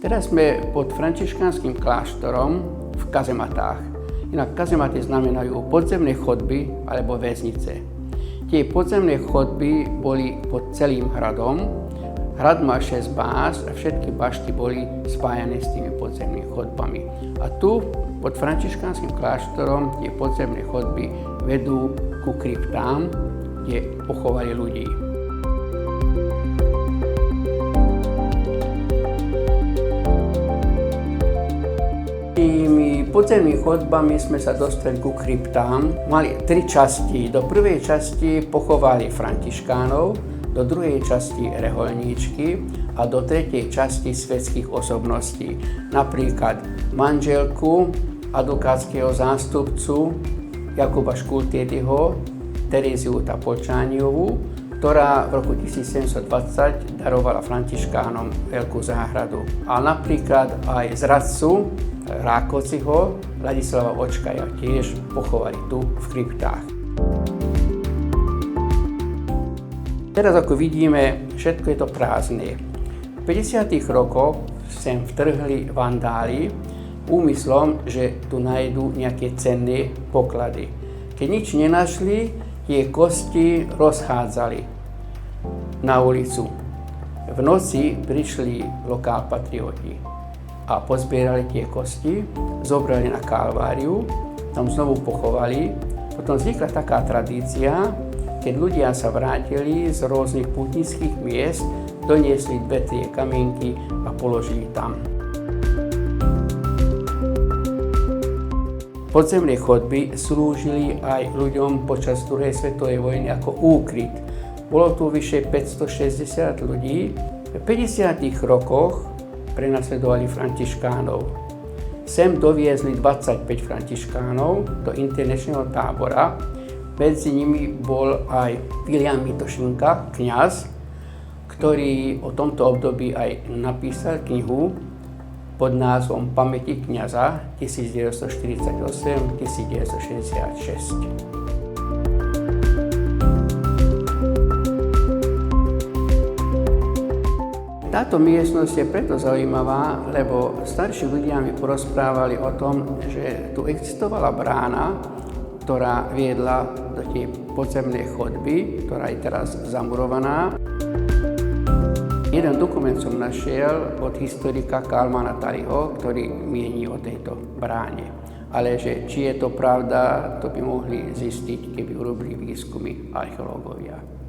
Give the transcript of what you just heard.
Teraz sme pod františkánskym kláštorom v kazematách. Inak kazematy znamenajú podzemné chodby alebo väznice. Tie podzemné chodby boli pod celým hradom. Hrad má 6 bás a všetky bašty boli spájané s tými podzemnými chodbami. A tu pod františkánskym kláštorom tie podzemné chodby vedú ku kryptám, kde pochovali ľudí. Tými podzemnými chodbami sme sa dostali ku kryptám. Mali 3 časti. Do prvej časti pochovali františkánov, do druhej časti rehoľníčky a do tretej časti svetských osobností. Napríklad manželku advokátskeho zástupcu Jakuba Škultédyho, Tereziu Tapolčániovú, ktorá v roku 1720 darovala františkánom veľkú záhradu. A napríklad aj zradcu Rákociho, Ladislava Očkaja, tiež pochovali tu v kryptách. Teraz, ako vidíme, všetko je to prázdne. V 50. rokoch sem vtrhli vandáli úmyslom, že tu nájdú nejaké cenné poklady. Keď nič nenašli, tie kosti rozhádzali na ulicu. V noci prišli lokálpatrioti a pozbierali tie kosti, zobrali na Kalváriu, tam znovu pochovali. Potom vznikla taká tradícia, keď ľudia sa vrátili z rôznych pútnických miest, doniesli 2-3 kamienky a položili tam. Podzemné chodby slúžili aj ľuďom počas druhej svetovej vojny ako úkryt. Bolo tu vyše 560 ľudí. V 50. rokoch prenasledovali františkánov. Sem doviezli 25 františkánov do internačného tábora. Medzi nimi bol aj Viliam Mitošinka, kňaz, ktorý o tomto období aj napísal knihu pod názvom Pamäti kňaza 1948-1966. Táto miestnosť je preto zaujímavá, lebo starší ľudia mi porozprávali o tom, že tu existovala brána, ktorá viedla do tej podzemnej chodby, ktorá je teraz zamurovaná. Jeden dokument som našiel od historika Kalmana Tariho, ktorý mieni o tejto bráne. Ale že či je to pravda, to by mohli zistiť, keby urobili výskumy archeológovia.